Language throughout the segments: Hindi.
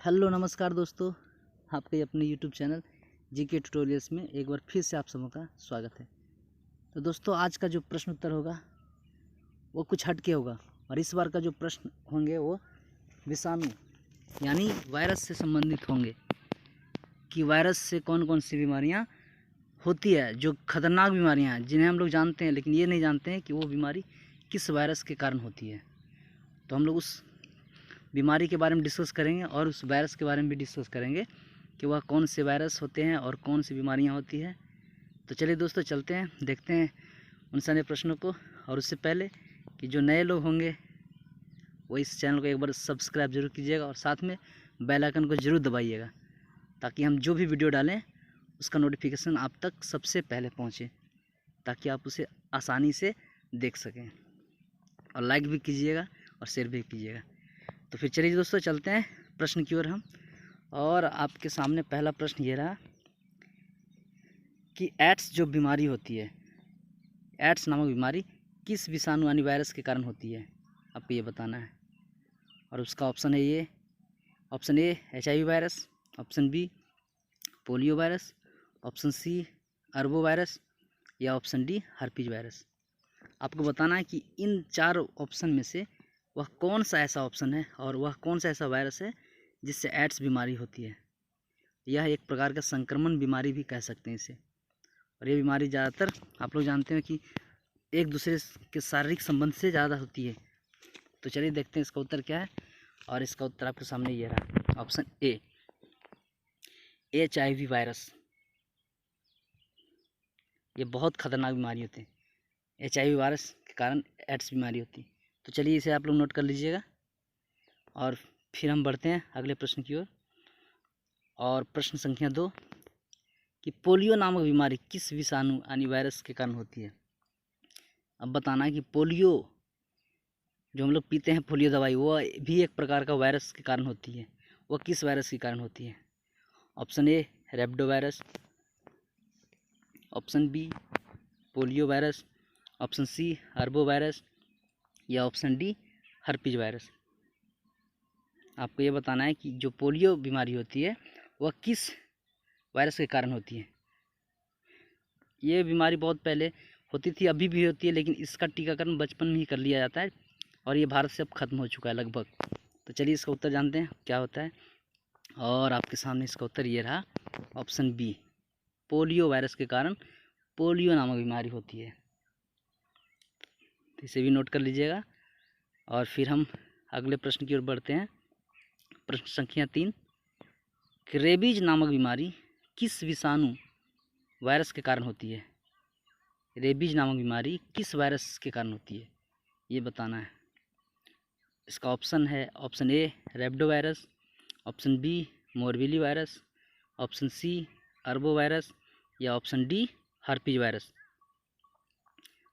हेलो नमस्कार दोस्तों, आपके अपने यूट्यूब चैनल जीके ट्यूटोरियल्स में एक बार फिर से आप सबों का स्वागत है। तो दोस्तों, आज का जो प्रश्न उत्तर होगा वो कुछ हट के होगा और इस बार का जो प्रश्न होंगे वो विषाणु यानी वायरस से संबंधित होंगे कि वायरस से कौन कौन सी बीमारियां होती है, जो खतरनाक बीमारियां हैं जिन्हें हम लोग जानते हैं लेकिन ये नहीं जानते हैं कि वो बीमारी किस वायरस के कारण होती है। तो हम लोग उस बीमारी के बारे में डिस्कस करेंगे और उस वायरस के बारे में भी डिस्कस करेंगे कि वह कौन से वायरस होते हैं और कौन सी बीमारियां होती है। तो चलिए दोस्तों, चलते हैं, देखते हैं उन सारे प्रश्नों को। और उससे पहले कि जो नए लोग होंगे वो इस चैनल को एक बार सब्सक्राइब जरूर कीजिएगा और साथ में बेल आइकन को ज़रूर दबाइएगा ताकि हम जो भी वीडियो डालें उसका नोटिफिकेशन आप तक सबसे पहले पहुँचे, ताकि आप उसे आसानी से देख सकें। और लाइक भी कीजिएगा और शेयर भी कीजिएगा। तो फिर चलिए दोस्तों, चलते हैं प्रश्न की ओर हम। और आपके सामने पहला प्रश्न ये रहा कि एड्स जो बीमारी होती है, एड्स नामक बीमारी किस विषाणु यानी वायरस के कारण होती है, आपको ये बताना है। और उसका ऑप्शन है ये, option A HIV virus, option B polio virus, option C arbo virus या ऑप्शन डी हर्पीज वायरस। आपको बताना है कि इन चार ऑप्शन में से वह कौन सा ऐसा ऑप्शन है और वह कौन सा ऐसा वायरस है जिससे एड्स बीमारी होती है। यह एक प्रकार का संक्रमण बीमारी भी कह सकते हैं इसे। और ये बीमारी ज़्यादातर आप लोग जानते हैं कि एक दूसरे के शारीरिक संबंध से ज़्यादा होती है। तो चलिए देखते हैं इसका उत्तर क्या है। और इसका उत्तर आपके सामने ये रहा, ऑप्शन ए HIV वायरस। ये बहुत खतरनाक बीमारी होती है। HIV वायरस के कारण एड्स बीमारी होती है। तो चलिए इसे आप लोग नोट कर लीजिएगा और फिर हम बढ़ते हैं अगले प्रश्न की ओर। और प्रश्न संख्या 2 कि पोलियो नामक बीमारी किस विषाणु यानी वायरस के कारण होती है। अब बताना है कि पोलियो जो हम लोग पीते हैं, पोलियो दवाई, वो भी एक प्रकार का वायरस के कारण होती है। वह किस वायरस के कारण होती है। Option A rhabdo virus, option B polio virus, option C arbo virus या ऑप्शन डी हर्पीज वायरस। आपको ये बताना है कि जो पोलियो बीमारी होती है वह किस वायरस के कारण होती है। ये बीमारी बहुत पहले होती थी, अभी भी होती है, लेकिन इसका टीकाकरण बचपन में ही कर लिया जाता है और ये भारत से अब ख़त्म हो चुका है लगभग। तो चलिए इसका उत्तर जानते हैं क्या होता है। और आपके सामने इसका उत्तर ये रहा, ऑप्शन बी पोलियो वायरस के कारण पोलियो नामक बीमारी होती है। तो इसे भी नोट कर लीजिएगा। और फिर हम अगले प्रश्न की ओर बढ़ते हैं। प्रश्न संख्या 3 कि रेबीज नामक बीमारी किस विषाणु वायरस के कारण होती है। रेबीज नामक बीमारी किस वायरस के कारण होती है, ये बताना है। इसका ऑप्शन है option A rhabdo virus, option B morbilli virus, option C arbo virus या ऑप्शन डी हर्पीज वायरस।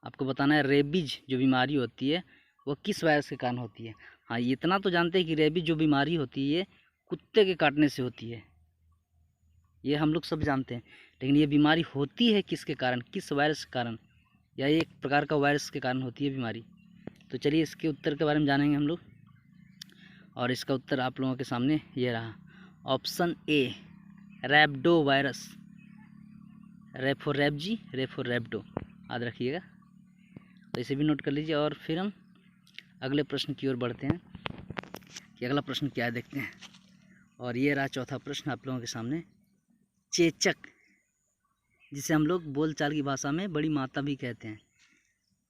आपको बताना है रेबीज जो बीमारी होती है वह किस वायरस के कारण होती है। हाँ, इतना तो जानते हैं कि रेबीज जो बीमारी होती है कुत्ते के काटने से होती है, ये हम लोग सब जानते हैं। लेकिन ये बीमारी होती है किसके कारण, किस वायरस के कारण, या एक प्रकार का वायरस के कारण होती है बीमारी। तो चलिए इसके उत्तर के बारे में जानेंगे हम लोग। और इसका उत्तर आप लोगों के सामने ये रहा, option A rhabdo virus. Rhab for rabies, rhab for rhabdo, याद रखिएगा। तो इसे भी नोट कर लीजिए। और फिर हम अगले प्रश्न की ओर बढ़ते हैं कि अगला प्रश्न क्या है, देखते हैं। और ये रहा चौथा प्रश्न आप लोगों के सामने, चेचक, जिसे हम लोग बोलचाल की भाषा में बड़ी माता भी कहते हैं,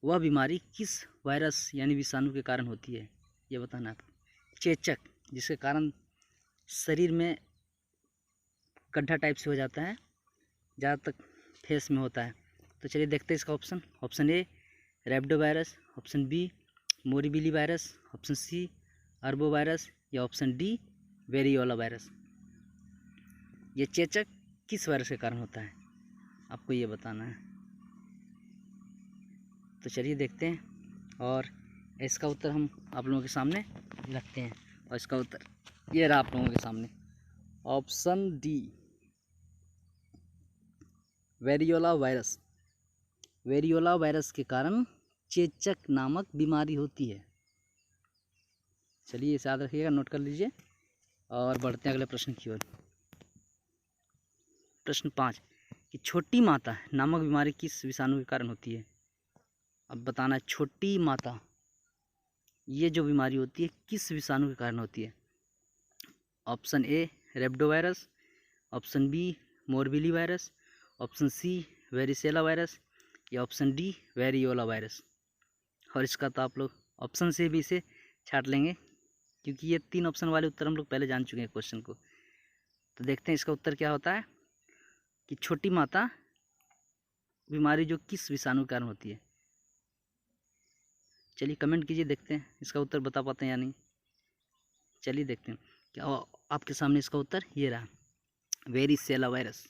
वह बीमारी किस वायरस यानी विषाणु के कारण होती है, ये बताना है। चेचक, जिसके कारण शरीर में गड्ढा टाइप से हो जाता है, ज़्यादातर फेस में होता है। तो चलिए देखते हैं इसका option. Option A rhabdo virus, option B morbilli virus, option C arbo virus या ऑप्शन डी वेरियोला वायरस। ये चेचक किस वायरस के कारण होता है, आपको ये बताना है। तो चलिए देखते हैं और इसका उत्तर हम आप लोगों के सामने रखते हैं। और इसका उत्तर ये रहा आप लोगों के सामने, option D variola virus. Variola virus के कारण चेचक नामक बीमारी होती है। चलिए इसे याद रखिएगा, नोट कर लीजिए। और बढ़ते हैं अगले प्रश्न की ओर। प्रश्न 5 कि छोटी माता नामक बीमारी किस विषाणु के कारण होती है। अब बताना है छोटी माता ये जो बीमारी होती है किस विषाणु के कारण होती है। Option A rhabdovirus, option B morbilli virus, option C varicella virus या ऑप्शन डी वेरियोला वायरस। और इसका तो आप लोग ऑप्शन से भी इसे छाट लेंगे क्योंकि ये 3 ऑप्शन वाले उत्तर हम लोग पहले जान चुके हैं क्वेश्चन को। तो देखते हैं इसका उत्तर क्या होता है कि छोटी माता बीमारी जो किस विषाणु के कारण होती है। चलिए कमेंट कीजिए, देखते हैं इसका उत्तर बता पाते हैं या नहीं। चलिए देखते हैं क्या आपके सामने इसका उत्तर ये रहा, वेरिसेला वायरस।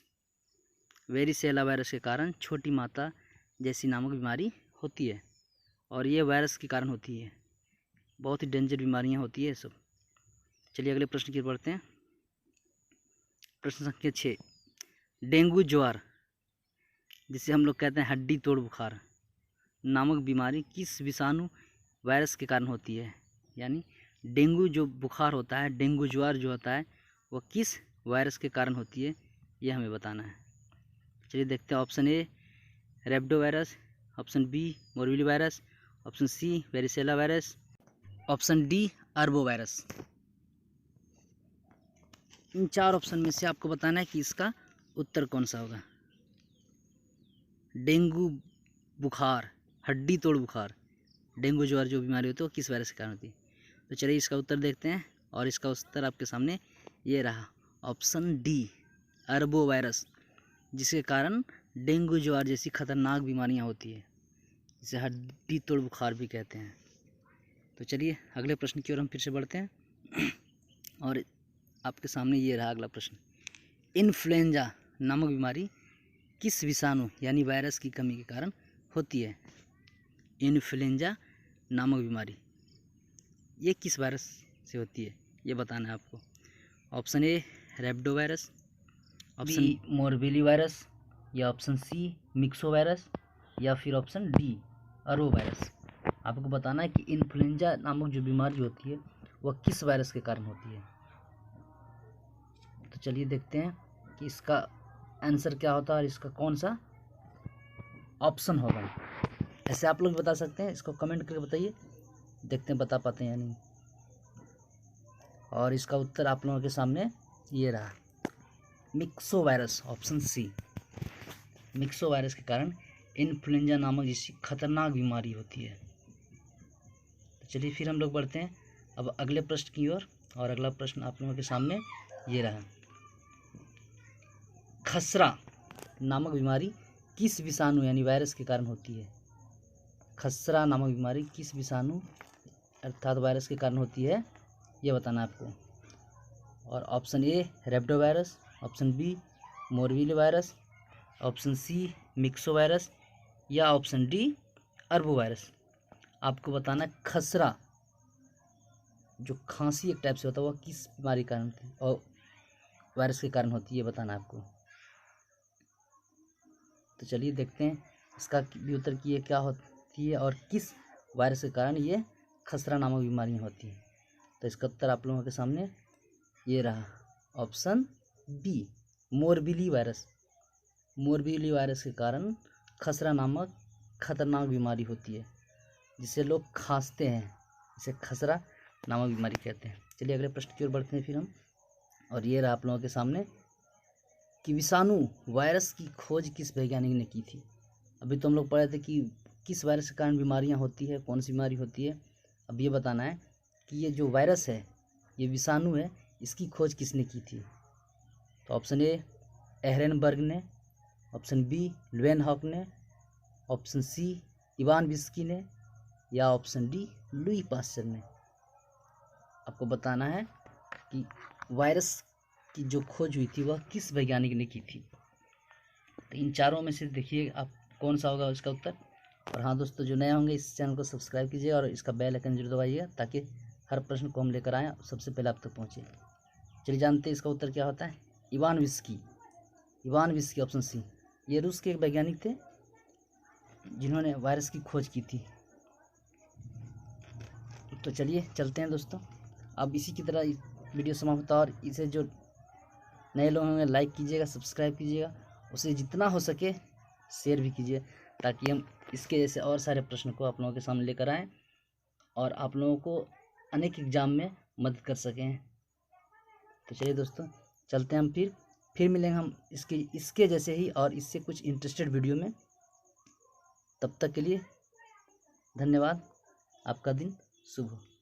वेरिसेला वायरस के कारण छोटी माता जैसी नामक बीमारी होती है और ये वायरस के कारण होती है। बहुत ही डेंजर बीमारियां होती है सब। चलिए अगले प्रश्न की ओर बढ़ते हैं। प्रश्न संख्या 6 डेंगू ज्वार जिसे हम लोग कहते हैं हड्डी तोड़ बुखार नामक बीमारी किस विषाणु वायरस के कारण होती है। यानी डेंगू जो बुखार होता है, डेंगू ज्वार जो होता है वो किस वायरस के कारण होती है, ये हमें बताना है। चलिए देखते हैं। Option A rhabdo virus, option B morbilli virus, option C varicella virus, option D arbo virus. इन 4 ऑप्शन में से आपको बताना है कि इसका उत्तर कौन सा होगा। डेंगू बुखार, हड्डी तोड़ बुखार, डेंगू ज्वार जो बीमारी होती है वो किस वायरस के कारण होती है। तो चलिए इसका उत्तर देखते हैं और इसका उत्तर आपके सामने ये रहा, ऑप्शन डी अर्बो वायरस, जिसके कारण डेंगू ज्वार जैसी खतरनाक बीमारियां होती है, जिसे हड्डी तोड़ बुखार भी कहते हैं। तो चलिए अगले प्रश्न की ओर हम फिर से बढ़ते हैं और आपके सामने ये रहा अगला प्रश्न, इन्फ्लुएंजा नामक बीमारी किस विषाणु यानी वायरस की कमी के कारण होती है। इन्फ्लुएंजा नामक बीमारी ये किस वायरस से होती है, ये बताना है आपको। Option A rhabdo virus, option B morbilli virus या ऑप्शन सी मिक्सो वायरस या फिर ऑप्शन डी अरो वायरस। आपको बताना है कि इन्फ्लुएंजा नामक जो बीमारी होती है वह किस वायरस के कारण होती है। तो चलिए देखते हैं कि इसका आंसर क्या होता है और इसका कौन सा ऑप्शन होगा। ऐसे आप लोग बता सकते हैं, इसको कमेंट करके बताइए, देखते हैं बता पाते हैं या नहीं। और इसका उत्तर आप लोगों के सामने ये रहा, myxo virus, option C. Myxo virus के कारण इन्फ्लुएंजा नामक जैसी खतरनाक बीमारी होती है। तो चलिए फिर हम लोग बढ़ते हैं अब अगले प्रश्न की ओर और अगला प्रश्न आप लोगों के सामने ये रहा, खसरा नामक बीमारी किस विषाणु यानी वायरस के कारण होती है। खसरा नामक बीमारी किस विषाणु अर्थात वायरस के कारण होती है, ये बताना है आपको। और option A rhabdo virus, option B morbilli virus, option C myxo virus या ऑप्शन डी अर्बो वायरस। आपको बताना है खसरा जो खांसी एक टाइप से होता है वह किस बीमारी के कारण होती है और वायरस के कारण होती है, ये बताना है आपको। तो चलिए देखते हैं इसका भी उत्तर की ये क्या होती है और किस वायरस के कारण ये खसरा नामक बीमारियाँ होती हैं। तो इसका उत्तर आप लोगों के सामने ये रहा, option B morbilli virus. Morbilli virus के कारण खसरा नामक खतरनाक बीमारी होती है जिसे लोग खांसते हैं, इसे खसरा नामक बीमारी कहते हैं। चलिए अगले प्रश्न की ओर बढ़ते हैं फिर हम। और ये रहा आप लोगों के सामने कि विषाणु वायरस की खोज किस वैज्ञानिक ने की थी। अभी तो हम लोग पढ़े थे कि किस वायरस के कारण बीमारियां होती है, कौन सी बीमारी होती है। अब ये बताना है कि ये जो वायरस है, ये विषाणु है, इसकी खोज किसने की थी। तो ऑप्शन ए एहरेनबर्ग ने, ऑप्शन बी लुएनहॉक ने, ऑप्शन सी इवान विस्की ने या ऑप्शन डी लुई पास्चर ने। आपको बताना है कि वायरस की जो खोज हुई थी वह किस वैज्ञानिक ने की थी। तो इन चारों में से देखिए आप कौन सा होगा उसका उत्तर। और हाँ दोस्तों, जो नए होंगे इस चैनल को सब्सक्राइब कीजिए और इसका बेल आइकन जरूर दबाइएगा ताकि हर प्रश्न को हम लेकर आएँ सबसे पहले आप तक पहुँचे। चलिए जानते हैं इसका उत्तर क्या होता है, Ivanovsky. Ivanovsky option C, ये रूस के एक वैज्ञानिक थे जिन्होंने वायरस की खोज की थी। तो चलिए चलते हैं दोस्तों, अब इसी की तरह वीडियो समाप्त होता है। और इसे जो नए लोग होंगे लाइक कीजिएगा, सब्सक्राइब कीजिएगा, उसे जितना हो सके शेयर भी कीजिए, ताकि हम इसके जैसे और सारे प्रश्न को आप लोगों के सामने लेकर आएँ और आप लोगों को अनेक एग्जाम में मदद कर सकें। तो चलिए दोस्तों, चलते हैं हम फिर मिलेंगे हम इसके जैसे ही और इससे कुछ इंटरेस्टेड वीडियो में। तब तक के लिए धन्यवाद। आपका दिन शुभ हो।